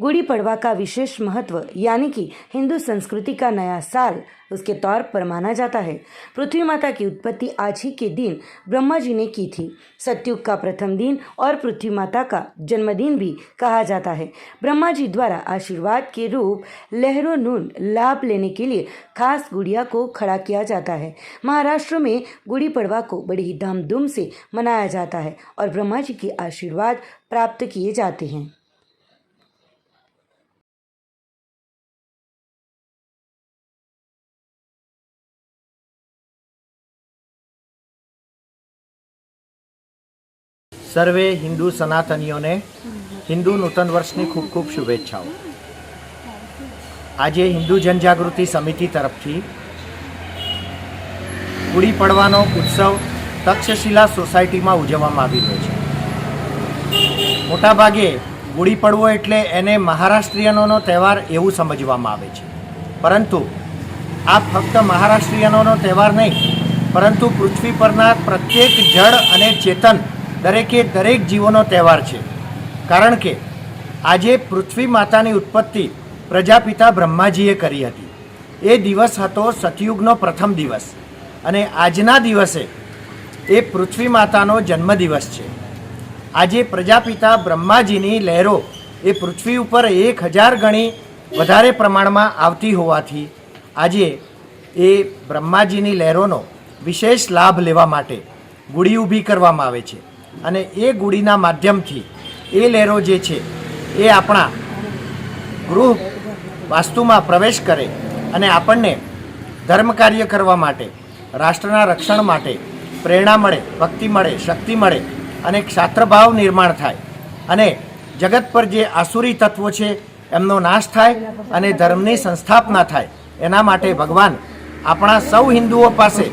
B: गुड़ी पड़वा का विशेष महत्व यानी कि हिंदू संस्कृति का नया साल उसके तौर पर माना जाता है। पृथ्वी माता की उत्पत्ति आज ही के दिन ब्रह्मा जी ने की थी। सतयुग का प्रथम दिन और पृथ्वी माता का जन्मदिन भी कहा जाता है। ब्रह्मा जी द्वारा आशीर्वाद के रूप लहरों नून लाभ लेने के लिए खास गुड़िया को खड़ा किया जाता है। महाराष्ट्र में गुड़ी पड़वा को बड़ी ही धूमधाम से मनाया जाता है और ब्रह्मा जी के आशीर्वाद प्राप्त किए जाते हैं।
N: સર્વે હિન્દુ સનાતનીઓને હિન્દુ નૂતન વર્ષની ખૂબ ખૂબ શુભેચ્છાઓ. આજે હિન્દુ જનજાગૃતિ સમિતિ તરફથી ગુડી પડવાનો ઉત્સવ તક્ષશિલા સોસાયટીમાં ઉજવવામાં આવી રહ્યો છે. મોટાભાગે ગુડી પડવો એટલે એને મહારાષ્ટ્રીયનોનો તહેવાર એવું સમજવામાં આવે છે, પરંતુ આ ફક્ત મહારાષ્ટ્રીયનોનો તહેવાર નહીં, પરંતુ પૃથ્વી પરના પ્રત્યેક જળ અને ચેતન દરેકે દરેક જીવોનો તહેવાર છે. કારણ કે આજે પૃથ્વી માતાની ઉત્પત્તિ પ્રજાપિતા બ્રહ્માજીએ કરી હતી. એ દિવસ હતો સતયુગનો પ્રથમ દિવસ અને આજના દિવસે એ પૃથ્વી માતાનો જન્મદિવસ છે. આજે પ્રજાપિતા બ્રહ્માજીની લહેરો એ પૃથ્વી ઉપર 1000 ગણી વધારે પ્રમાણમાં આવતી હોવાથી આજે એ બ્રહ્માજીની લહેરોનો વિશેષ લાભ લેવા માટે ગુડી ઊભી કરવામાં આવે છે અને એ ગુડીના માધ્યમથી એ લહેરો જે છે એ આપણા ગૃહ વાસ્તુમાં પ્રવેશ કરે અને આપણને ધર્મ કાર્ય કરવા માટે, રાષ્ટ્રના રક્ષણ માટે પ્રેરણા મળે, ભક્તિ મળે, શક્તિ મળે અને ક્ષાત્રભાવ નિર્માણ થાય અને જગત પર જે આસુરી તત્વો છે એમનો નાશ થાય અને ધર્મની સંસ્થાપના થાય. એના માટે ભગવાન આપણા સૌ હિન્દુઓ પાસે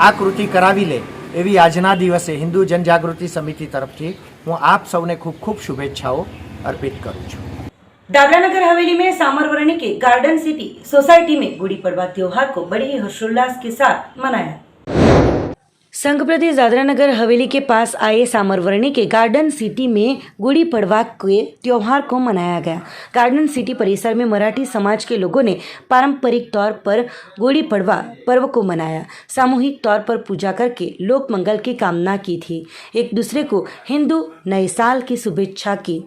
N: આ કૃતિ કરાવી લે એવી આજના દિવસે હિન્દુ જનજાગૃતિ સમિતિ તરફથી હું આપ સૌને ખૂબ ખૂબ શુભેચ્છાઓ अर्पित करूँ छूँ.
A: दादरा नगर हवेली में सामरवर्णी के गार्डन सिटी सोसाइटी में गुड़ी पड़वा त्योहार को बड़े ही हर्षोल्लास के साथ मनाया.
B: संघ प्रदेश दादरा नगर हवेली के पास आए सामरवर्णी के गार्डन सिटी में गुड़ी पड़वा के त्यौहार को मनाया गया. गार्डन सिटी परिसर में मराठी समाज के लोगों ने पारंपरिक तौर पर गुड़ी पड़वा पर्व को मनाया. सामूहिक तौर पर पूजा करके लोक मंगल की कामना की थी. एक दूसरे को हिंदू नए साल की शुभेच्छा की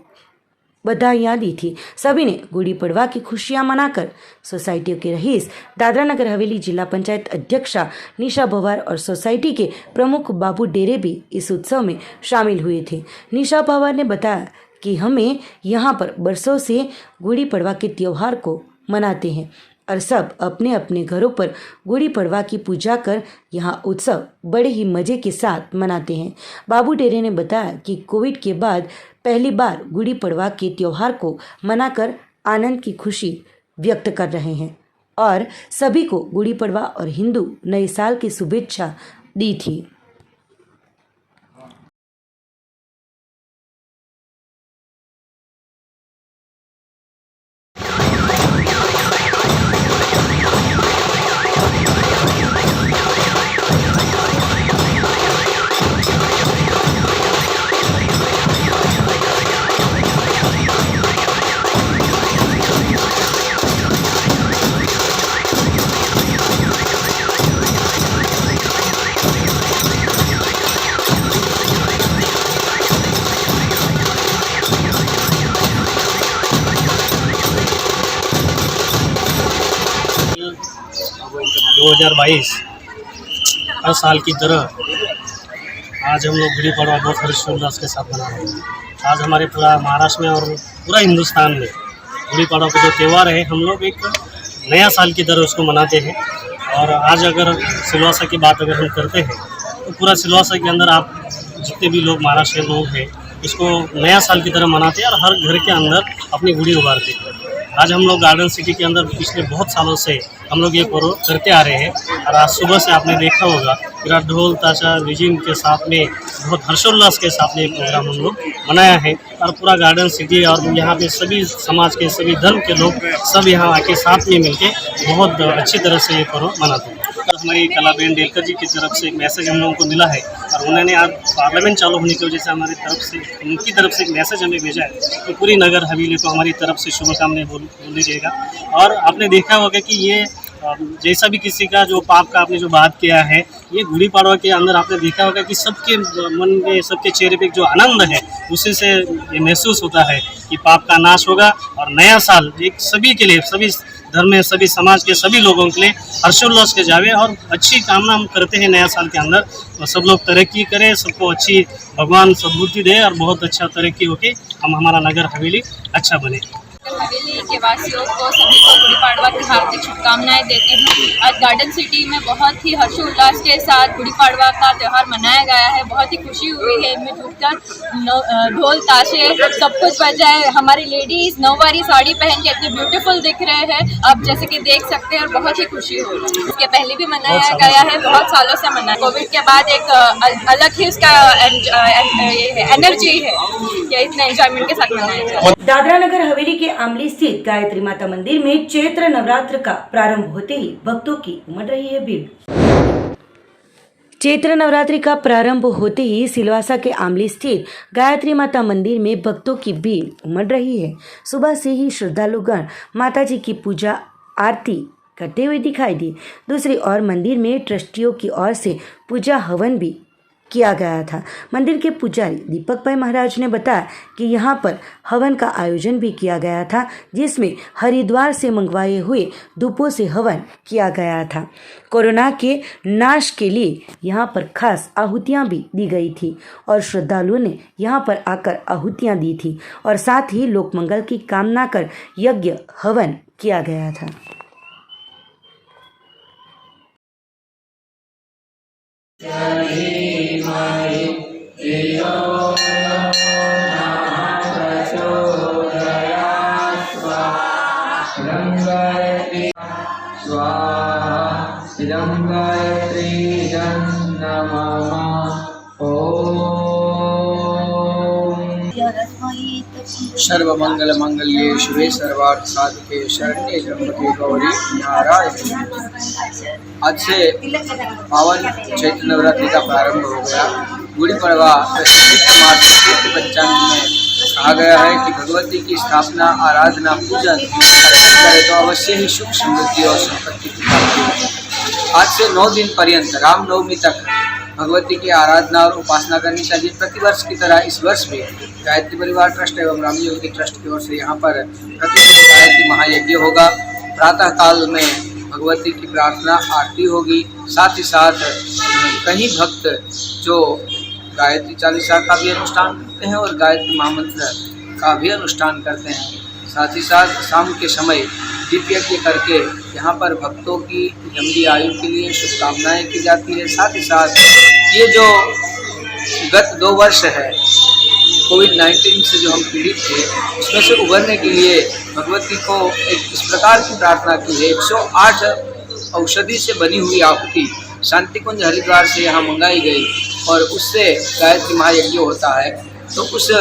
B: बधाइयाँ दी थी. सभी ने गुड़ी पड़वा की खुशियाँ मनाकर सोसाइटियों के रईस दादरा नगर हवेली जिला पंचायत अध्यक्षा निशा भवार और सोसाइटी के प्रमुख बाबू डेरे भी इस उत्सव में शामिल हुए थे. निशा भवार ने बताया कि हमें यहाँ पर बरसों से गुड़ी पड़वा के त्यौहार को मनाते हैं और सब अपने अपने घरों पर गुड़ी पड़वा की पूजा कर यहाँ उत्सव बड़े ही मज़े के साथ मनाते हैं. बाबू डेरे ने बताया कि कोविड के बाद पहली बार गुड़ी पड़वा के त्यौहार को मनाकर आनंद की खुशी व्यक्त कर रहे हैं और सभी को गुड़ी पड़वा और हिंदू नए साल की शुभेच्छा दी थी.
O: हर साल की तरह आज हम लोग गुड़ी पड़वा बहुत हर्षोल्लास के साथ मना रहे हैं. आज हमारे पूरा महाराष्ट्र में और पूरा हिंदुस्तान में गुड़ी पड़वा का जो त्यौहार है हम लोग एक नया साल की तरह उसको मनाते हैं. और आज अगर सिलवासा की बात अगर हम करते हैं तो पूरा सिलवासा के अंदर आप जितने भी लोग महाराष्ट्र के लोग हैं इसको नया साल की तरह मनाते हैं और हर घर के अंदर अपनी गुड़ी उभारते हैं. आज हम लोग गार्डन सिटी के अंदर पिछले बहुत सालों से हम लोग ये पर्व करते आ रहे हैं और आज सुबह से आपने देखा होगा पूरा ढोल ताशा रिजिम के साथ में बहुत हर्षोल्लास के साथ में प्रोग्राम हम लोग मनाया है. और पूरा गार्डन सिटी और यहाँ पे सभी समाज के सभी धर्म के लोग सब यहाँ आके साथ में मिलके बहुत अच्छी तरह से ये पर्व मनाते हैं. तो हमारी कलाबेन डेलकर जी की तरफ से एक मैसेज हम लोगों को मिला है और उन्होंने आज पार्लियामेंट चालू होने की वजह से हमारी तरफ से उनकी तरफ से एक मैसेज हमें भेजा है. तो पूरी नगर हवेली को हमारी तरफ से शुभकामनाएं बोल दीजिएगा. और आपने देखा होगा कि ये जैसा भी किसी का जो पाप का आपने जो बात किया है ये गुड़ी पड़वा के अंदर आपने देखा होगा कि सबके मन में सबके चेहरे पे जो आनंद है उसी से ये महसूस होता है कि पाप का नाश होगा और नया साल एक सभी के लिए सभी धर्म में सभी समाज के सभी लोगों के लिए हर्षोल्लास के जावे. और अच्छी कामना हम करते हैं नया साल के अंदर तो सब लोग तरक्की करें, सबको अच्छी भगवान सद्बुद्धि दे और बहुत अच्छा तरक्की होके हम हमारा नगर हवेली अच्छा बने.
P: नगर हवेली के वासियों को सभी को गुड़ी पड़वा की हार्दिक शुभकामनाएं देती हूँ। आज गार्डन सिटी में बहुत ही हर्षोल्लास के साथ गुड़ी पड़वा का त्यौहार मनाया गया है। बहुत ही खुशी हुई है इनमें जुटकर। ढोल ताशे सब कुछ बजाए, हमारी लेडीज नौवारी साड़ी पहन के इतने ब्यूटीफुल दिख रहे हैं आप जैसे कि देख सकते हैं, और बहुत ही खुशी हो रही है। इसके पहले भी मनाया गया है, बहुत सालों से मना। कोविड के बाद एक अलग ही उसका एनर्जी है कि इतना एंजॉयमेंट के साथ मनाया जाए।
A: दादरा नगर हवेली के आमली स्थित गायत्री माता मंदिर में चैत्र नवरात्र का प्रारंभ होते ही भक्तों की उमड़ रही है भीड़।
B: चैत्र नवरात्रि का प्रारंभ होते ही सिलवासा के आमली स्थित गायत्री माता मंदिर में भक्तों की भीड़ उमड़ रही है। सुबह से ही श्रद्धालुगण माता जी की पूजा आरती करते हुए दिखाई दी। दूसरी ओर मंदिर में ट्रस्टियों की ओर से पूजा हवन भी किया गया था। मंदिर के पुजारी दीपक भाई महाराज ने बताया कि यहाँ पर हवन का आयोजन भी किया गया था, जिसमें हरिद्वार से मंगवाए हुए धूपों से हवन किया गया था। कोरोना के नाश के लिए यहाँ पर खास आहुतियाँ भी दी गई थी और श्रद्धालुओं ने यहाँ पर आकर आहुतियाँ दी थी और साथ ही लोक मंगल की कामना कर यज्ञ हवन किया गया था।
M: सर्वमंगल मंगल्ये शिवे सर्वार्थ साधिके शरण्ये त्र्यंबके गौरी नारायणी। आज से पावन चैत्र नवरात्रि का प्रारंभ हो गया। गुड़ी पड़वा पंचांग में कहा गया है कि भगवती की स्थापना, आराधना, पूजन करे तो अवश्य ही सुख समृद्धि और संपत्ति की प्राप्ति होगी। आज से 9 दिन पर्यंत रामनवमी तक भगवती की आराधना और उपासना करनी चाहिए। प्रतिवर्ष की तरह इस वर्ष भी गायत्री परिवार ट्रस्ट एवं रामयोगी ट्रस्ट की ओर से यहाँ पर प्रतिदिन गायत्री महायज्ञ होगा। प्रातः काल में भगवती की प्रार्थना आरती होगी। साथ ही साथ कई भक्त जो गायत्री चालीसा का भी अनुष्ठान करते हैं और गायत्री महामंत्र का भी अनुष्ठान करते हैं। साथ ही साथ शाम के समय दीप यज्ञ करके यहाँ पर भक्तों की लंबी आयु के लिए शुभकामनाएं की जाती है। साथ ही साथ ये जो गत 2 वर्ष है कोविड-19 से जो हम पीड़ित थे, उसमें से उभरने के लिए भगवती को एक इस प्रकार की प्रार्थना की है। 108 औषधि से बनी हुई आहुति शांति कुंज हरिद्वार से यहाँ मंगाई गई और उससे गायत्री महायज्ञ होता है। तो उस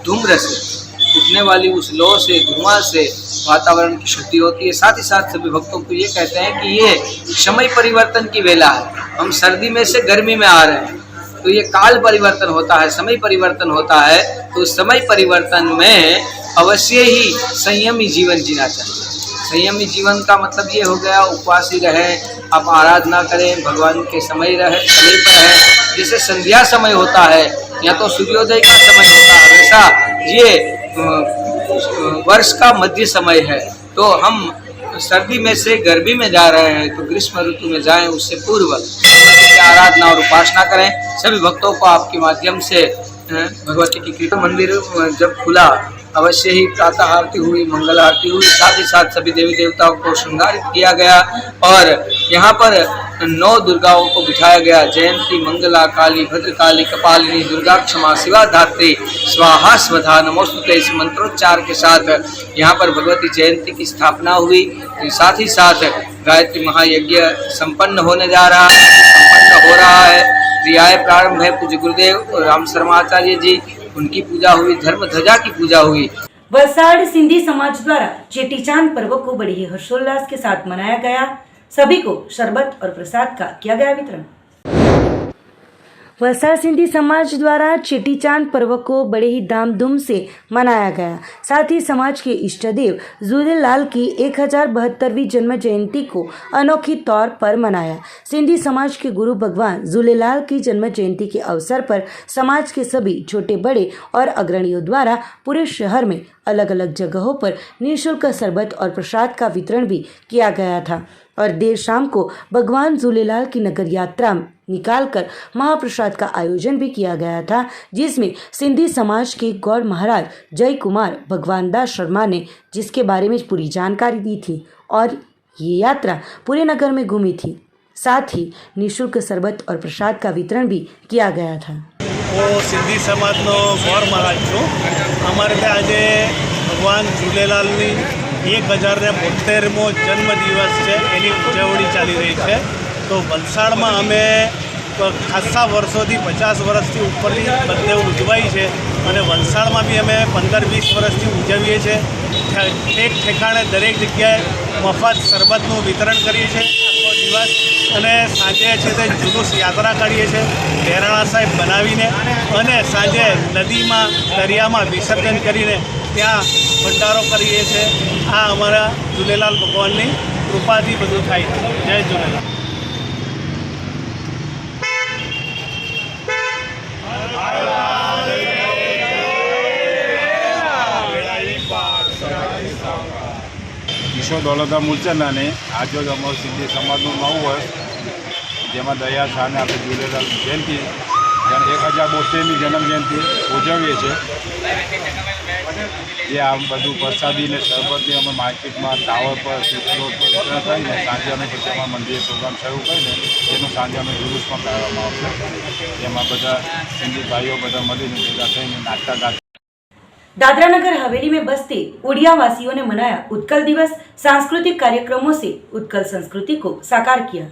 M: धूम्र से उठने वाली उस लौ से, धुआं से वातावरण की शुद्धि होती है। साथ ही साथ सभी भक्तों को ये कहते हैं कि ये समय परिवर्तन की वेला है। हम सर्दी में से गर्मी में आ रहे हैं, तो ये काल परिवर्तन होता है, समय परिवर्तन होता है। तो समय परिवर्तन में अवश्य ही संयमी जीवन जीना चाहिए। संयमी जीवन का मतलब ये हो गया उपवासी रहे, आप आराधना करें, भगवान के समय रहे, समीप रहे। जैसे संध्या समय होता है या तो सूर्योदय का समय होता है, वैसा ये वर्ष का मध्य समय है। तो हम सर्दी में से गर्मी में जा रहे हैं, तो ग्रीष्म ऋतु में जाएं, उससे पूर्व भगवती की आराधना और उपासना करें। सभी भक्तों को आपके माध्यम से भगवती की कृपा। मंदिर जब खुला अवश्य ही प्रातः आरती हुई, मंगल आरती हुई। साथ ही साथ सभी देवी देवताओं को श्रृंगारित किया गया और यहाँ पर 9 दुर्गाओं को बिठाया गया। जयंती, मंगला, काली, भद्रकाली, कपालिनी, दुर्गा, क्षमा, शिवा, धात्री, स्वाहा, स्वधा, नमोस्तुते इस मंत्रोच्चार के साथ यहाँ पर भगवती जयंती की स्थापना हुई। साथ ही साथ गायत्री महायज्ञ संपन्न होने जा रहा है, संपन्न हो रहा है। क्रियाएं प्रारंभ है। पूज्य गुरुदेव राम शर्माचार्य जी, उनकी पूजा हुई, धर्म ध्वजा की पूजा हुई।
A: वलसाड़ सिंधी समाज द्वारा चेटीचांद पर्व को बड़ी ही हर्षोल्लास के साथ मनाया गया। सभी को शरबत और प्रसाद का किया गया वितरण। वलसाड़ सिंधी समाज द्वारा चेटीचांद पर्व को बड़े ही धामधूम से मनाया गया। साथ ही समाज के इष्ट देव झूलेलाल की 1072वीं जन्म जयंती को अनोखी तौर पर मनाया। सिंधी समाज के गुरु भगवान झूलेलाल की जन्म जयंती के अवसर पर समाज के सभी छोटे बड़े और अग्रणियों द्वारा पूरे शहर में
B: अलग अलग जगहों पर निःशुल्क शरबत और प्रसाद का वितरण भी किया गया था और देर शाम को भगवान झूलेलाल की नगर यात्रा निकालकर महाप्रसाद का आयोजन भी किया गया था, जिसमें सिंधी समाज के गौर महाराज जय कुमार भगवान दास शर्मा ने जिसके बारे में पूरी जानकारी दी थी और ये यात्रा पूरे नगर में घूमी थी। साथ ही निःशुल्क शरबत और प्रसाद का वितरण भी किया गया था।
Q: वो सिंधी समाजનો ગોર મહારાજ છું। અમારે ત્યાં આજે ભગવાન ઝૂલેલાલની 1072મો જન્મદિવસ છે, એની ઉજવણી ચાલી રહી છે। તો વલસાડમાં અમે ખાસા વર્ષોથી 50 વર્ષથી ઉપરની બધે ઉજવાઈ છે અને વલસાડમાં બી અમે 15-20 વર્ષથી ઉજવીએ છીએ। ઠેક ઠેકાણે દરેક જગ્યાએ મફત શરબતનું વિતરણ કરીએ છીએ આખો દિવસ અને સાંજે છે તે જુલુસ યાત્રા કાઢીએ છીએ બહેરાણા સાહેબ બનાવીને અને સાંજે નદીમાં દરિયામાં વિસર્જન કરીને ત્યાં ભંડારો કરીએ છીએ। આ અમારા ઝૂલેલાલ ભગવાનની કૃપાથી બધું થાય છે। જય ઝૂલેલાલ।
R: ઈશ્વર દોલતા મૂળચંદાને આજે અમારું સિંધી સમાજનું 9 વર્ષ જેમાં દયા શાહને આપણે ઝૂલેલાલ જયંતિ 1072ની જન્મ જયંતિ ઉજવીએ છીએ। જે આ બધું પ્રસાદી ને શરબતની અમે માર્કેટમાં ટાવર પર રોડ પર વિતરણ કરીને સાંજે અમે પછી અમારા મંદિરે પ્રોગ્રામ શરૂ કરીને જેનું સાંજે અમે જુલુસમાં કાઢવામાં આવશે, જેમાં બધા સિંધી ભાઈઓ બધા મળીને ભેગા થઈને નાચતા ગાતા।
A: दादरा नगर हवेली में बसते उड़िया वासियों ने मनाया उत्कल दिवस। सांस्कृतिक कार्यक्रमों से उत्कल संस्कृति को साकार किया।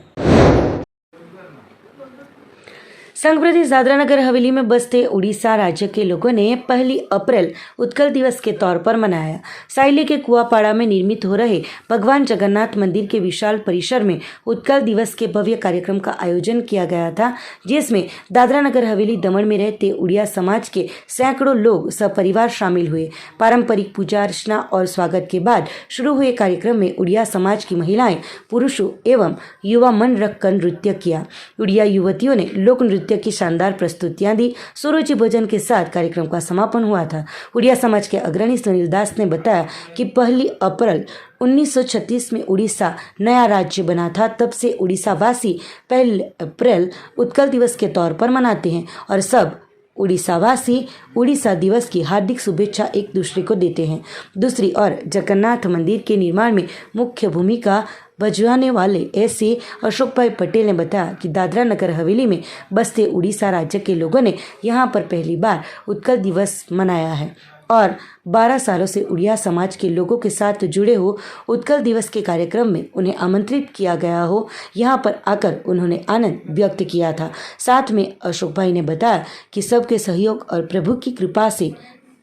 B: संघ प्रदेश दादरा नगर हवेली में बसते उड़ीसा राज्य के लोगों ने 1 अप्रैल उत्कल दिवस के तौर पर मनाया। साइली के कुआपाड़ा में निर्मित हो रहे भगवान जगन्नाथ मंदिर के विशाल परिसर में उत्कल दिवस के भव्य कार्यक्रम का आयोजन किया गया था, जिसमें दादरा नगर हवेली दमन में रहते उड़िया समाज के सैकड़ों लोग सपरिवार शामिल हुए। पारंपरिक पूजा अर्चना और स्वागत के बाद शुरू हुए कार्यक्रम में उड़िया समाज की महिलाएं, पुरुषों एवं युवा मन रखकर नृत्य किया। उड़िया युवतियों ने लोक नृत्य की शानदार प्रस्तुतियां दी। सुरुचि भोजन के साथ कार्यक्रम का समापन हुआ था। उड़िया समाज के अग्रणी सुनील दास ने बताया कि 1 अप्रैल 1936 में उड़ीसा नया राज्य बना था। तब से उड़ीसा वासी 1 अप्रैल उत्कल दिवस के तौर पर मनाते हैं और सब उड़ीसा वासी उड़ीसा दिवस की हार्दिक शुभेच्छा एक दूसरे को देते हैं। दूसरी ओर जगन्नाथ मंदिर के निर्माण में मुख्य भूमिका बजाने वाले ऐसे अशोक भाई पटेल ने बताया कि दादरा नगर हवेली में बसते उड़ीसा राज्य के लोगों ने यहाँ पर पहली बार उत्कल दिवस मनाया है और 12 सालों से उड़िया समाज के लोगों के साथ जुड़े हो उत्कल दिवस के कार्यक्रम में उन्हें आमंत्रित किया गया हो। यहाँ पर आकर उन्होंने आनंद व्यक्त किया था। साथ में अशोक भाई ने बताया कि सबके सहयोग और प्रभु की कृपा से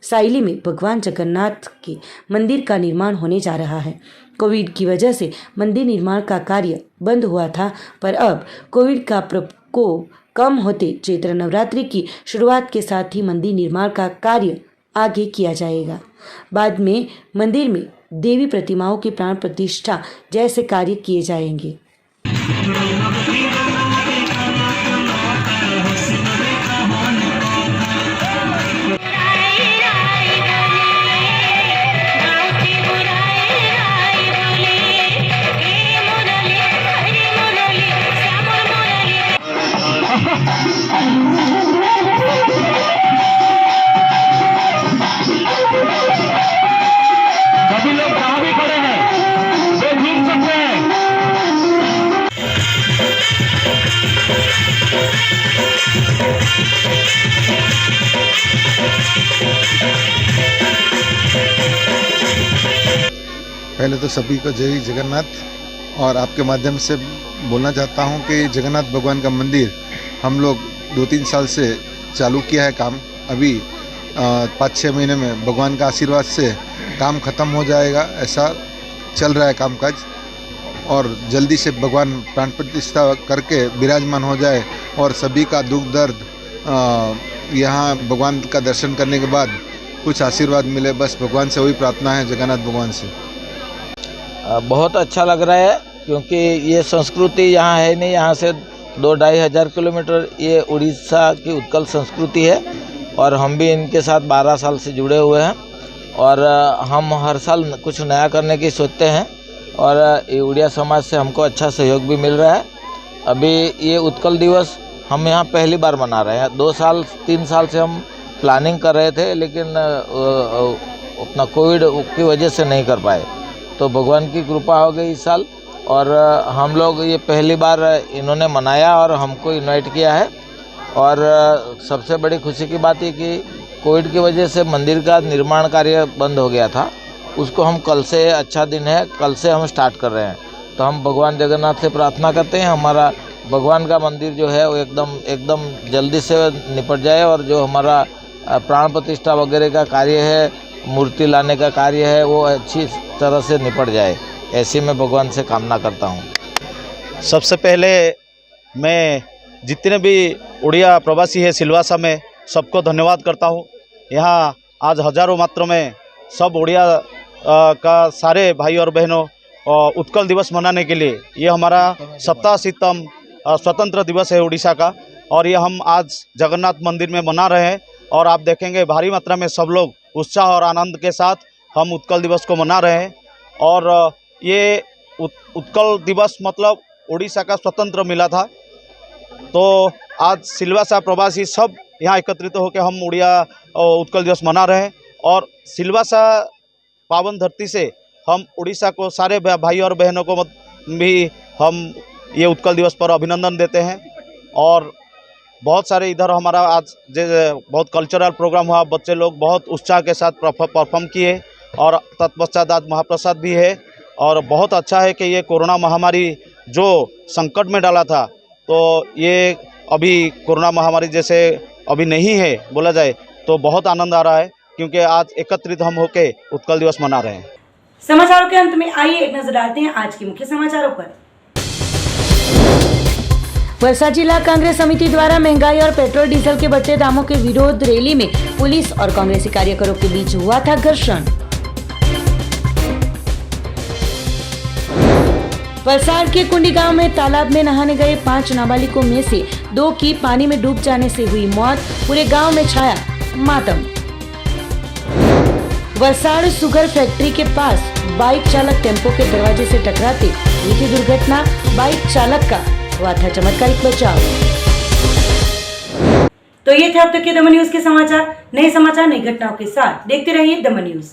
B: साइली में भगवान जगन्नाथ के मंदिर का निर्माण होने जा रहा है। कोविड की वजह से मंदिर निर्माण का कार्य बंद हुआ था, पर अब कोविड का प्रकोप कम होते चैत्र नवरात्रि की शुरुआत के साथ ही मंदिर निर्माण का कार्य आगे किया जाएगा। बाद में मंदिर में देवी प्रतिमाओं की प्राण प्रतिष्ठा जैसे कार्य किए जाएंगे।
D: सभी लोग जहाँ भी खड़े हैं वे घूम सकते हैं।
F: पहले तो सभी को जय जगन्नाथ। और आपके माध्यम से बोलना चाहता हूँ कि जगन्नाथ भगवान का मंदिर हम लोग 2-3 साल से चालू किया है काम। अभी 5-6 महीने में भगवान का आशीर्वाद से काम ख़त्म हो जाएगा, ऐसा चल रहा है कामकाज। और जल्दी से भगवान प्राण प्रतिष्ठा करके विराजमान हो जाए और सभी का दुख दर्द यहाँ भगवान का दर्शन करने के बाद कुछ आशीर्वाद मिले, बस भगवान से वही प्रार्थना है, जगन्नाथ भगवान से।
S: बहुत अच्छा लग रहा है क्योंकि ये संस्कृति यहाँ है नहीं। यहाँ से 2-2.5 हज़ार किलोमीटर ये उड़ीसा की उत्कल संस्कृति है और हम भी इनके साथ 12 साल से जुड़े हुए हैं। और हम हर साल कुछ नया करने की सोचते हैं और ये उड़िया समाज से हमको अच्छा सहयोग भी मिल रहा है। अभी ये उत्कल दिवस हम यहाँ पहली बार मना रहे हैं। 2-3 साल से हम प्लानिंग कर रहे थे, लेकिन अपना कोविड की वजह से नहीं कर पाए। तो भगवान की कृपा हो गई इस साल और हम लोग ये पहली बार इन्होंने मनाया और हमको इनवाइट किया है। और सबसे बड़ी खुशी की बात है कि कोविड की वजह से मंदिर का निर्माण कार्य बंद हो गया था, उसको हम कल से, अच्छा दिन है, कल से हम स्टार्ट कर रहे हैं। तो हम भगवान जगन्नाथ से प्रार्थना करते हैं हमारा भगवान का मंदिर जो है वो एकदम जल्दी से निपट जाए और जो हमारा प्राण प्रतिष्ठा वगैरह का कार्य है, मूर्ति लाने का कार्य है, वो अच्छी तरह से निपट जाए, ऐसी मैं भगवान से कामना करता हूँ।
T: सबसे पहले मैं जितने भी उड़िया प्रवासी है सिलवासा में, सबको धन्यवाद करता हूँ। यहाँ आज हजारों मात्रा में सब उड़िया का सारे भाई और बहनों उत्कल दिवस मनाने के लिए, ये हमारा 27 स्वतंत्र दिवस है उड़ीसा का, और ये हम आज जगन्नाथ मंदिर में मना रहे हैं। और आप देखेंगे भारी मात्रा में सब लोग उत्साह और आनंद के साथ हम उत्कल दिवस को मना रहे हैं। और ये उत्कल दिवस मतलब उड़ीसा का स्वतंत्र मिला था, तो आज सिलवासा प्रवासी सब यहाँ एकत्रित होकर हम उड़िया उत्कल दिवस मना रहे हैं। और सिलवासा पावन धरती से हम उड़ीसा को सारे भाई और बहनों को भी हम ये उत्कल दिवस पर अभिनंदन देते हैं। और बहुत सारे इधर हमारा आज बहुत कल्चरल प्रोग्राम हुआ, बच्चे लोग बहुत उत्साह के साथ परफॉर्म किए और तत्पश्चात आज महाप्रसाद भी है। और बहुत अच्छा है कि ये कोरोना महामारी जो संकट में डाला था, तो ये अभी कोरोना महामारी जैसे अभी नहीं है बोला जाए, तो बहुत आनंद आ रहा है क्योंकि आज एकत्रित हम होके उत्कल दिवस मना रहे हैं।
A: समाचारों के अंत में आइए एक नजर डालते हैं आज के मुख्य समाचारों पर।
B: वलसाड जिला कांग्रेस समिति द्वारा महंगाई और पेट्रोल डीजल के बढ़ते दामों के विरोध रैली में पुलिस और कांग्रेसी कार्यकरों के बीच हुआ था घर्षण। वलसाड के कुंडी गांव में तालाब में नहाने गए 5 नाबालिगों में से 2 की पानी में डूब जाने से हुई मौत, पूरे गांव में छाया मातम। वलसाड शुगर फैक्ट्री के पास बाइक चालक टेम्पो के दरवाजे से टकराते हुई थी दुर्घटना, बाइक चालक का हुआ था चमत्कारिक बचाव।
A: तो ये थे अब तक के दमन न्यूज के समाचार। नए समाचार, नई घटनाओं के साथ देखते रहिए दमन न्यूज।